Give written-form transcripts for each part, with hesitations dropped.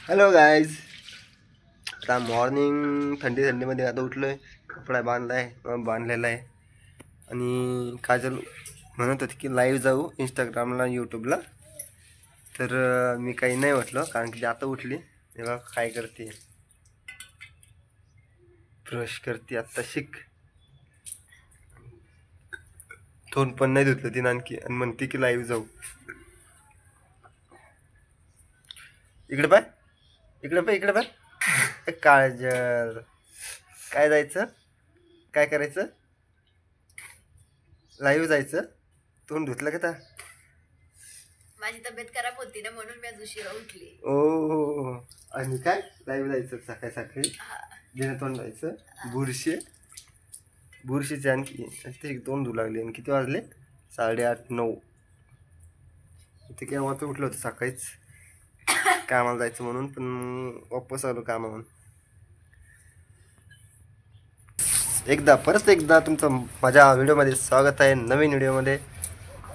Hello guys. आता morning थंडीमध्ये आता उठलोय, कपडा बांधलेला आहे आणि काजल म्हणत होती की लाईव्ह जाऊ इंस्टाग्रामला यूट्यूबला. तर मी काही नाही म्हटलं, कारण की आता उठली तेव्हा काय करते, ब्रश करते आत्ता शिक. तोंड पण नाही धुतलं तिनं आणखी आणि म्हणते की लाईव्ह जाऊ. इकडे पाय, इकडे पाय काजल. काय जायचं, काय करायचं, लाईव्ह जायचं. तोंड धुतलं का? माझी तब्येत खराब होती ना, म्हणून मी आज उशिरा उठली. ओ आणि काय लाईव्ह जायचं सकाळी जेणे तोंड जायचं. बुरशीचे आणखी ते तोंड धुवू लागले. आणि किती वाजले? 8:30-9. ते केव्हा उठलं होतं सकाळीच कामाला जायचं म्हणून, पण वापस आलो कामावरून. परत एकदा तुमचं माझ्या व्हिडिओमध्ये स्वागत आहे, नवीन व्हिडिओमध्ये.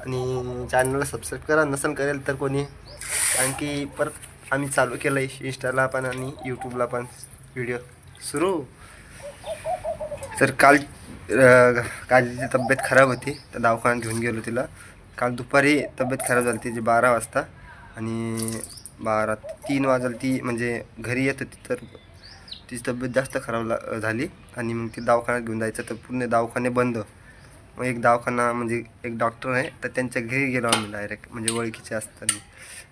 आणि चॅनलला सबस्क्राईब करा नसेल करेल तर कोणी, कारण की परत आम्ही चालू केलं आहे इंस्टाला पण आणि यूट्यूबला पण व्हिडिओ सुरू. तर कालची तब्येत खराब होती तर दवाखान्यात घेऊन गेलो तिला. काल दुपारी तब्येत खराब झाली तिची 12 वाजता, आणि 3 वाजता ती म्हणजे घरी येत होती. तर तिची तब्येत जास्त खराब झाली आणि मग ती दवाखान्यात घेऊन जायचं तर पूर्ण दवाखाने बंद. मग एक दवाखाना म्हणजे एक डॉक्टर आहे तर त्यांच्या घरी गेलो आम्ही डायरेक्ट, म्हणजे ओळखीचे असताना,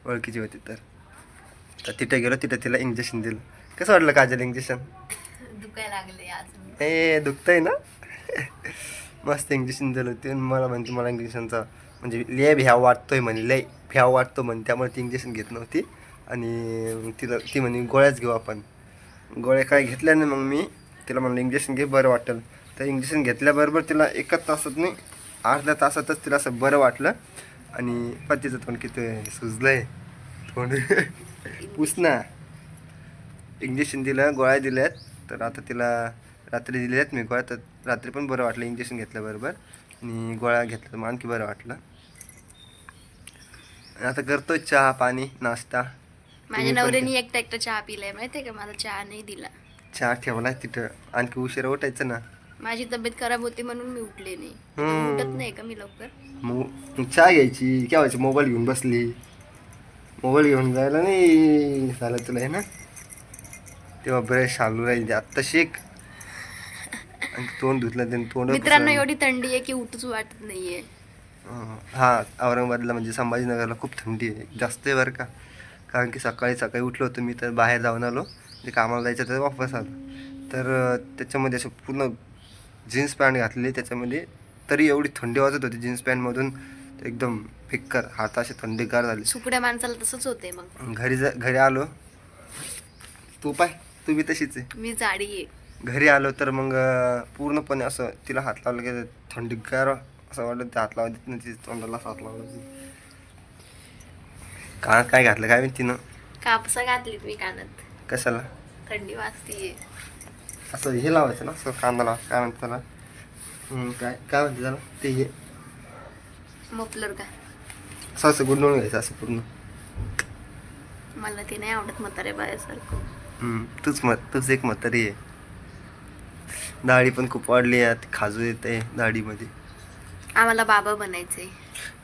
ओळखीचे होते. तर तिथे गेलो, तिथे तिला इंजेक्शन दिलं. कसं वाटलं काजल इंजेक्शन? दुखायला लागले आज. ए दुखतंय ना? मस्त इंजेक्शन दिलं ते. मला म्हणते मला इंजेक्शनचा म्हणजे लय भ्याव वाटतोय म्हणे, लय भ्याव वाटतो म्हणे, त्यामुळे ती इंजेक्शन घेत नव्हती. आणि ती म्हणे गोळ्याच घेऊ आपण. गोळ्या काय घेतल्या नाही. मग मी तिला म्हणलं इंजेक्शन घे, बरं वाटेल. तर इंजेक्शन घेतल्याबरोबर तिला 1 तासात नाही, अर्ध्या तासातच तिला असं बरं वाटलं. आणि पण तिचं तोंड किती सुजलंय तोंड. पुसना. इंजेक्शन दिलं, गोळ्या दिल्यात. तर आता तिला रात्री दिल्यात मी गोळ्या, तर रात्री पण बरं वाटलं इंजेक्शन घेतल्याबरोबर. आणि गोळ्या घेतल्या मग आणखी बरं वाटलं. आता करतोय चहा पाणी नाश्ता. माझ्या नवऱ्याने एकटा चहा पिलाय, माहितीये का? माझा चहा नाही दिला. चहा ठेवलाय तिथं, आणखी उशिरा उठायचं ना. माझी तब्येत खराब होती म्हणून मी उठले नाही. उठत नाही का मी लवकर? मग चहा घ्यायची, काय व्हायचं? मोबाईल घेऊन बसली. मोबाईल घेऊन जायला नाही झालं तुला आहे ना, तेव्हा ब्रश चालू राहील आत्ता शिक. आणि तोंड धुतलं त्याने तोंड. मित्रांनो, एवढी थंडी आहे की उठूच वाटत नाहीये. हा, औरंगाबादला म्हणजे संभाजीनगरला खूप थंडी आहे, जास्त आहे बरं का. कारण की सकाळी उठलो होतो मी, तर बाहेर जाऊन आलो, म्हणजे कामाला जायचं तर वापस आलो. तर त्याच्यामध्ये असं पूर्ण जीन्स पॅन्ट घातलेली त्याच्यामध्ये, तरी एवढी थंडी वाजत होती जीन्स पॅन्टमधून, एकदम फिक्कर हात असे थंडीगार झाले. सुकड्या माणसाला तसंच होते. मग घरी आलो, तू बी तशीच आहे. मी जाडी आहे. घरी आलो तर मग पूर्णपणे असं तिला हात लावलं की थंडीगार असं वाटलं. ते हात लावत ना, तिच्या तोंडाला हात लावलं. कानात काय घातलं काय माहिती तिनं? कापसा घातली तुम्ही कानात. कशाला? थंडी वाजतीये. असं हे लावायचं ना, असं कांदा काय म्हणतात त्याला, काय म्हणते त्याला ते, हे मफलर का? असं गुंडळून घ्यायचं असं पूर्ण. मला ते नाही आवडत म्हाताऱ्या बायासारखं. तूच एक म्हातारी आहे. दाढी पण खूप वाढली आहे, खाजू येते दाढीमध्ये. आम्हाला बाबा बनायचंय.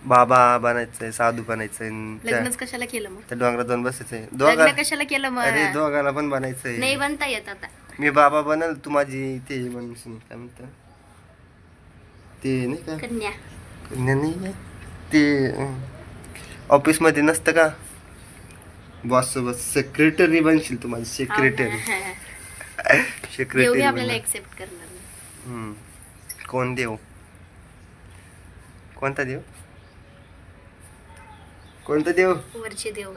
बाबा बनायचंय, साधू बनायचंय. लग्नच कशाला केलं मग? त्या डोंगरात जाऊन बसायचंय. लग्न कशाला केलं मग? अरे दोघाला पण बनायचंय. नाही बनता येत आता. मी बाबा बनल, तू माझी ते म्हणशील काय म्हणत ते नाही का, कन्या. कन्या नाही ते, ऑफिस मध्ये नसतं का बॉस सोबत, सेक्रेटरी बनशील तू माझी, सेक्रेटरी. सेक्रेटरी आपल्याला एक्सेप्ट करणार नाही. कोण देव? कोणता देव? कोणता देव? वरचे देव.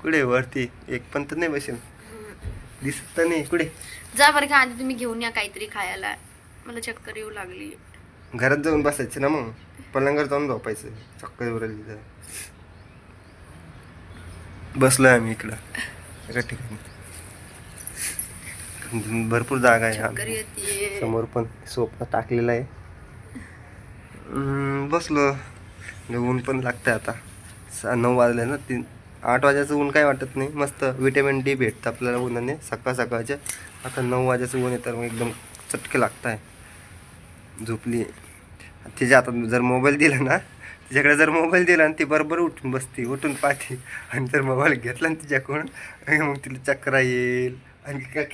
कुठे वरती? एक पण तर नाही बसेल, दिसत तर नाही. कुठे? जा बरं का, आधी तुम्ही घेऊन या काहीतरी खायला, मला चक्कर येऊ लागली. घरात जाऊन बसायचं ना, मग पलंगावर जाऊन झोपायचं. चक्कर येऊ लागली. बसलोय आम्ही इकडं एका ठिकाणी, भरपूर जागा आहे. समोर पण सोफा टाकलेला आहे. बसलो. ऊन पण लागतंय आता, 9 वाजले ना, 8 वाजायचं ऊन काय वाटत नाही, मस्त विटॅमिन डी भेटतं आपल्याला उन्हाने सकाळच्या. आता 9 वाजायचं ऊन आहे तर मग एकदम चटके लागत आहे. झोपली तिच्या हातात जर मोबाईल दिला ना, तिच्याकडे जर मोबाईल दिला आणि ती बरोबर उठून बसते, उठून पाहते. आणि जर मोबाईल घेतला ना तिच्याकडून मग तिला चक्रा येईल. आणखी काय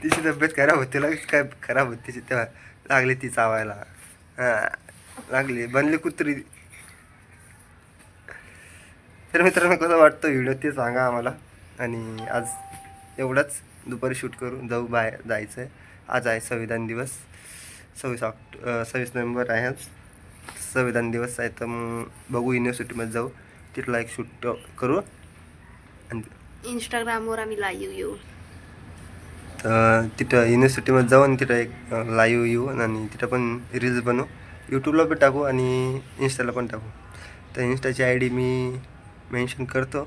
तिची तब्येत खराब होते, लगेच काय खराब होते तिची. तेव्हा लागली ती चावायला. हां लागली, बनली कुत्री. तर मित्रांनो कसं वाटतं व्हिडिओ ते सांगा आम्हाला. आणि आज एवढंच, दुपारी शूट करू, जाऊ बाहेर जायचं आहे. आज आहे संविधान दिवस, 26 नोव्हेंबर आहे आज संविधान दिवस आहे. तर मग बघू युनिव्हर्सिटीमध्ये जाऊ, तिथला एक शूट करू आणि इंस्टाग्रामवर आम्ही लाईव्ह येऊ. तर तिथं युनिव्हर्सिटीमध्ये जाऊ आणि तिथं एक लाईव्ह येऊ आणि तिथं पण रील्स बनवू, यूट्यूबला पण टाकू आणि इंस्टाला पण टाकू. तर इंस्टाची ID मी मेन्शन करतो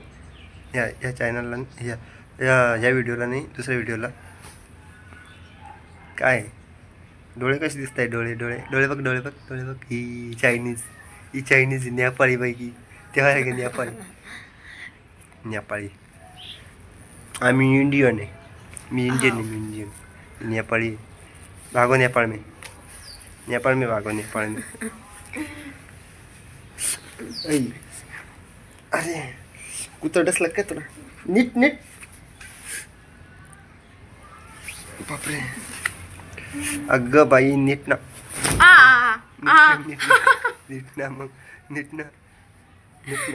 ह्या चॅनलला, ह्या व्हिडिओला नाही, दुसऱ्या व्हिडिओला. काय डोळे कसे दिसत आहे? डोळे डोळे डोळे बघ, डोळे बघ, डोळे बघ. ही चायनीज नेपाळी पैकी तेव्हा आहे का नेपाळी. आम्ही इंडियन आहे, मी इंडियन आहे, मी इंडियन. नेपाळी भागो नेपाळ में, नेपाळ में भागो नेपाळ में. अरे कुत्र डसला काय तुला? नीट नीट. बापरे, अगं बाई नीट ना, नीट ना मग, नीट ना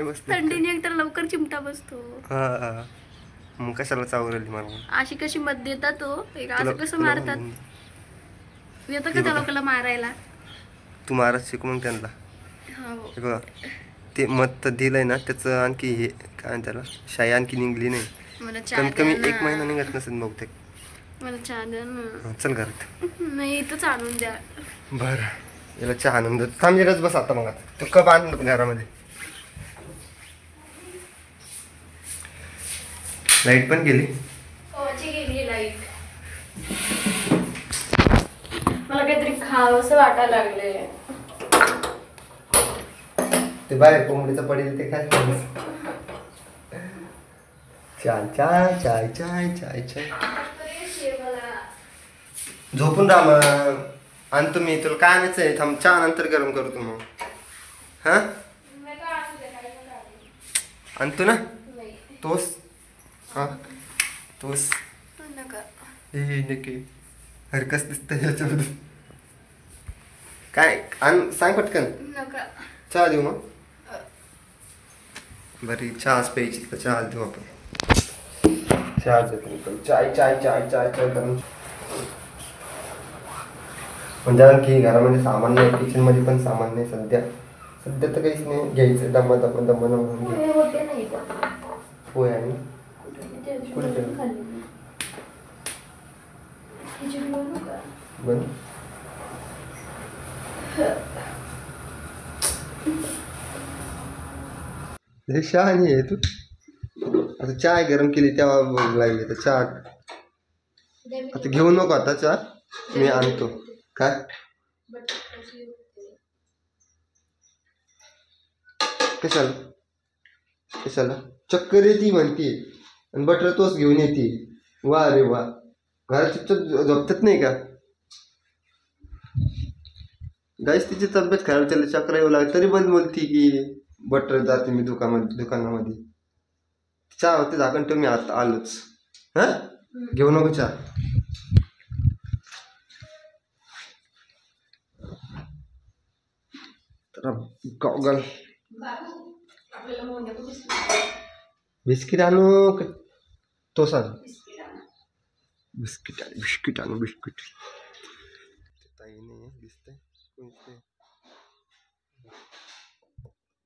बसतो. थंडीने एकतर लवकर चिमटा बसतो. हा मग कशाला चावरली मला? अशी कशी मत देतात तो, एक असं कसं मारतात? येतं का त्या लोकांना मारायला? तू मारत शिक मग त्यांना. हो. हे बघ, ते मत तर दिलंय ना, त्याचं आणखी हे काय त्याला शाई आणखी निघली नाही. मला कमीत कमी 1 महिना निघत नसेल बहुतेक. मला चहा द्या ना. चल घरात. नाही इथंच आणून द्या. बरं, याला चहा आणून देतो. थांब जराच बस आता. मग आता तू कप आण घरामध्ये. लाईट पण गेली. गेली लाईट. मला काहीतरी खावंसं वाटायला लागले. ते बाहेर कोंबडीचं पडेल ते काय? चाय चाय चाय चाय चाय चाय. झोपून राहा मग. आणतो मी, तुला काय आणायचं आहे? थांब, चहा नंतर गरम करतो मग. हां आणतो ना तोस. हां तोस हे नक्की हरकस दिसतं याच्यामधून. काय आण सांग पटकन. चहा देऊ मग? बरी चहाच प्यायची तर चहा देऊ आपण. चहा देतो. चाय चाय चाय चाय चाय करून. म्हणजे आणखी घरामध्ये सामान नाही, किचनमध्ये पण सामान नाही सध्या तर काहीच नाही. घ्यायचं दमा म्हणून होय. आणि कुठे बन हे शहाणी आहे तू. आता चहा गरम केली तेव्हा लागली तर चहा. आता घेऊ नको आता चहा, मी आणतो. काय कशाला चक्कर येते म्हणते आणि बटर तोच घेऊन येते. वा रे वा, घरात चुपचाप झोपतात नाही का? गाईस तिची तब्येत खराब, त्याला चक्र येऊ लागली तरी पण बोलती की बटर जाते मी दुकानामध्ये. चहा होते झाकण ठेव, मी आता आलोच. हा घेऊ नको चहा. गॉगल बिस्किट आणू तो सांग. बिस्किट आणू बिस्किट. ताई नाही दिसतंय कोणीच नाही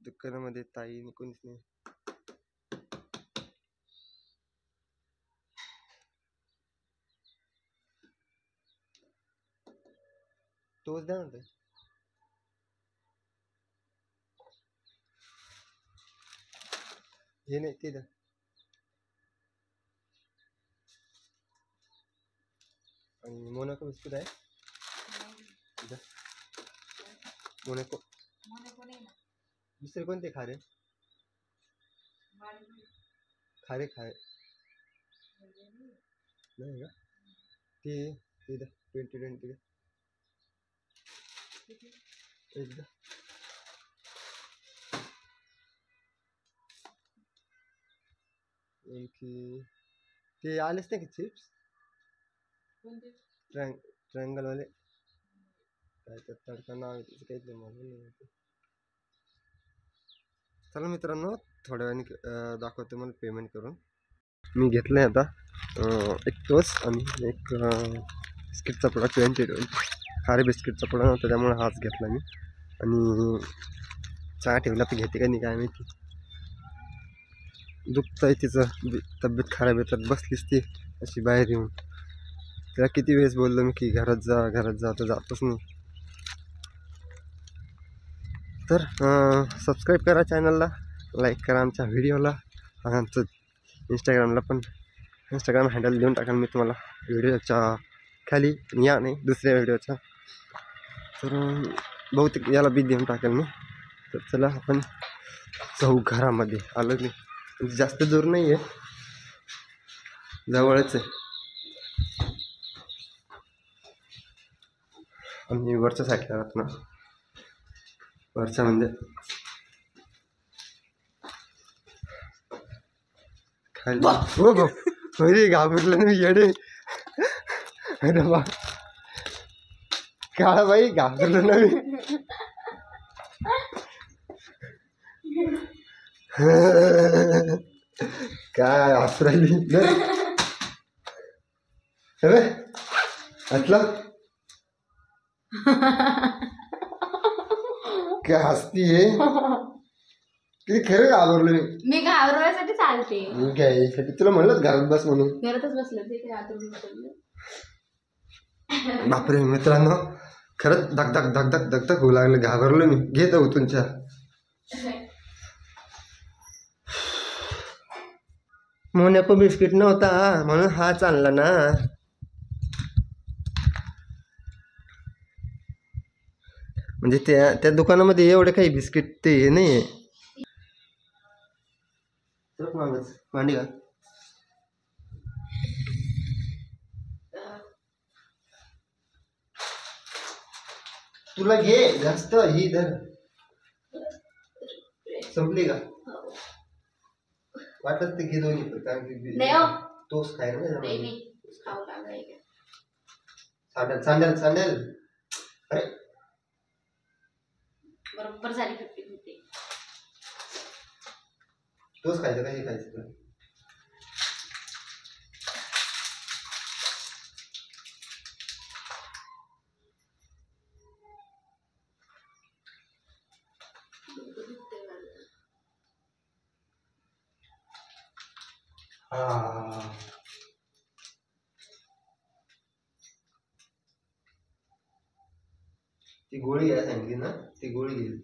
दुकानामध्ये. ताई कोणीच नाही. तोच द्या ना. हे नाही ते द्या. आणि मोनाको बिस्किट आहे. मोनाको दुसरे कोणते खा रे? खारे खाय नाही का ते 2020 एकदा आणखी ते आलेच नाही का चिप्स ट्रँगलवाले काय तर तडका नाव त्याचं काहीच नाही मला नाही माहिती. चला मित्रांनो थोड्या वेळाने दाखवतो मला पेमेंट करून. मी घेतलं आहे आता एक टोस आणि एक बिस्किटचा पुडा 2020 खारे बिस्किटचा पुडा नव्हता त्यामुळे हाच घेतला मी. आणि चहा ठेवला तर घेते का नाही काय माहिती. दुखत आहे तिचं तब्येत खराब आहे तर बसलीच ती अशी बाहेर येऊन. त्याला किती वेळेस बोललो मी की घरात जा तर जातच नाही. तर सबस्क्राईब करा चॅनलला, लाईक करा आमच्या व्हिडिओला. आमचं इंस्टाग्रामला पण इंस्टाग्राम हँडल देऊन टाकाल मी तुम्हाला व्हिडिओच्या खाली या नाही दुसऱ्या व्हिडिओच्या. तर बहुतेक याला बी देऊन टाकेल मी. तर चला आपण जाऊ घरामध्ये. आलं नाही म्हणजे जास्त दूर नाही आहे, जवळच आहे. आम्ही वरच्या साईडला राहत ना, वरच्या म्हणजे खाली. हो भाऊ अरे घाबरलं ना येडे. अरे बा काळा बाई घाबरलं ना मी. काय हसरायली अरे हसला काय हसतीये. किती खरं घाबरलो मी घाबरवायसाठी चालते. मी काय तुला म्हणलं घरात बस म्हणून. घरातच बसलं ते बापरे मित्रांनो खरंच धक धक धक धक धक धक होऊ लागलं. घाबरलो मी. घेत हो तुमच्या मोनको बिस्किट नव्हता म्हणून हाच आणला ना. म्हणजे त्या दुकानामध्ये एवढे काही बिस्किट ते हे नाही आहे. मांडी का तुला घे जास्त ही धर. संपली का वाटत ते घे दोन्ही पण कारण की तोच खायला सांडेल सांडेल सांडेल. अरे बरोबर झाली 50-50. तोच खायचं का हे खायचं. ती गोळी घ्यायला सांगितली ना, ती गोळी घेईल.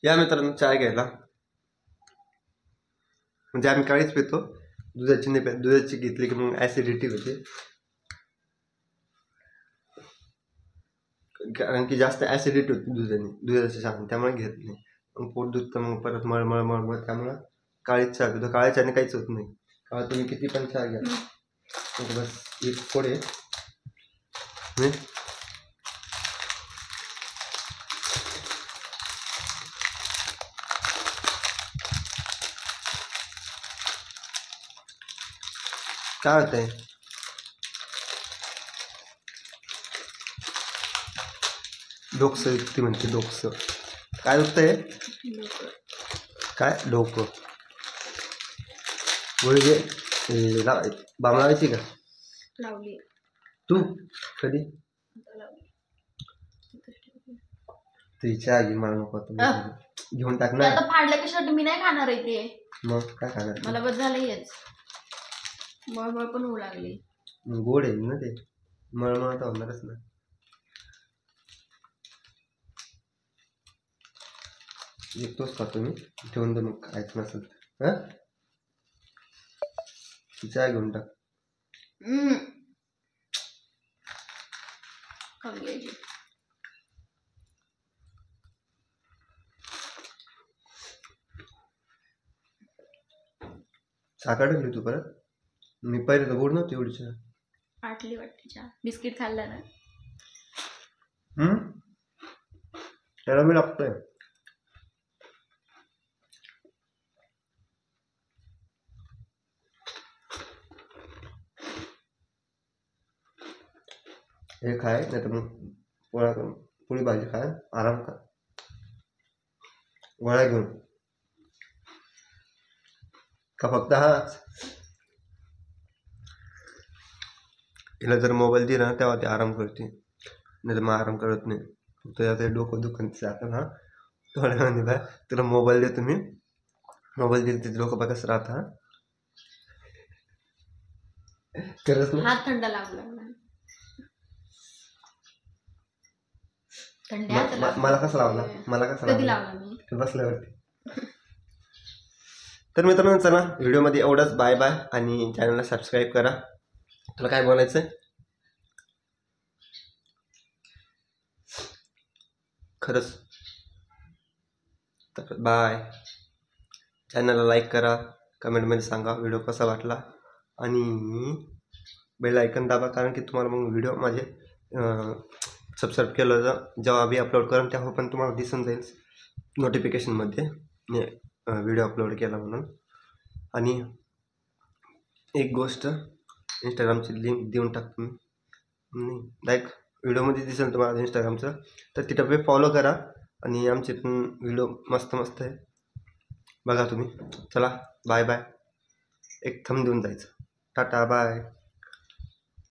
या मित्रांनो चहा घ्यायला. म्हणजे आम्ही काळीच पितो, दुधाची नाही पित. दुधाची घेतली की मग ॲसिडिटी होते. कारण की जास्त ॲसिडिटी होती दुधाची चहा, त्यामुळे घेत नाही. मग पोट दुखतं मग परत मळमळ मळमळ. त्यामुळं काळीच चहा पितो. काळ्या चहाने काहीच होत नाही. काळा तुम्ही किती पण चहा घ्या बस एक फोडे. काय होत आहे डोकं ती म्हणते डोकं. काय दुखतंय काय डोकं. गोळी बामळायची का लावली तू कधी. तिच्या आगी मला नको घेऊन टाक ना. आता फाडलं की शेवटी मी नाही खाणार आहे ते. मग काय खाणार मला बस झालं हेच. मळमळ पण होऊ लागली. गोड आहे ना ते. मळमळ तर होणारच ना. एक तोच खातो मी, ठेवून दे मग खायचं नसेल हां. चहा घेऊन टाक. खाऊन घ्यायची. साखर टाकली तू परत? मी पहिले तर गोड नव्हती एवढी चहा. आटली वाटते चहा. बिस्किट खाल्लं ना. त्याला मी लागतोय. हे खाय नाही तर मग पोळा करून पोळी भाजी खाय, आराम कर. गोळ्या घेऊन का फक्त हाच. हिला जर मोबाईल दिला ना तेव्हा ते आराम करते, नाही तर मग आराम करत नाही. फक्त आता डोकं दुखत जातं ना थोड्या वेळाने बा तुला मोबाईल देतो मी. मोबाईल दिले तिथे डोकं बघ कसं राहतं. हा खरंच ना. हात थंड लागला. थंडी हात मला कसं लावला, मला कसं कधी लावला लावला मी? तू बसल्यावरती. तर मित्रांनो चला व्हिडिओमध्ये एवढंच. Bye bye. आणि चॅनलला सबस्क्राईब करा. तुला काय बोलायचंय? खरंच तर बाय. चॅनलला लाईक करा, कमेंटमध्ये सांगा व्हिडिओ कसा वाटला, आणि बेल आयकन दाबा, कारण की तुम्हाला मग व्हिडिओ माझे सबस्क्राईब केलं तर जेव्हा मी अपलोड करेन तेव्हा पण तुम्हाला दिसून जाईल नोटिफिकेशनमध्ये व्हिडिओ अपलोड केला म्हणून. आणि एक गोष्ट, इंस्टाग्रामची लिंक देऊन टाकतो मी, डायरेक्ट व्हिडिओमध्ये दिसेल तुम्हाला इंस्टाग्रामचं, तर तिथं पे फॉलो करा. आणि आमचे पण व्हिडिओ मस्त मस्त आहे, बघा तुम्ही. चला बाय बाय. एक थंब देऊन जायचं. Tata bye.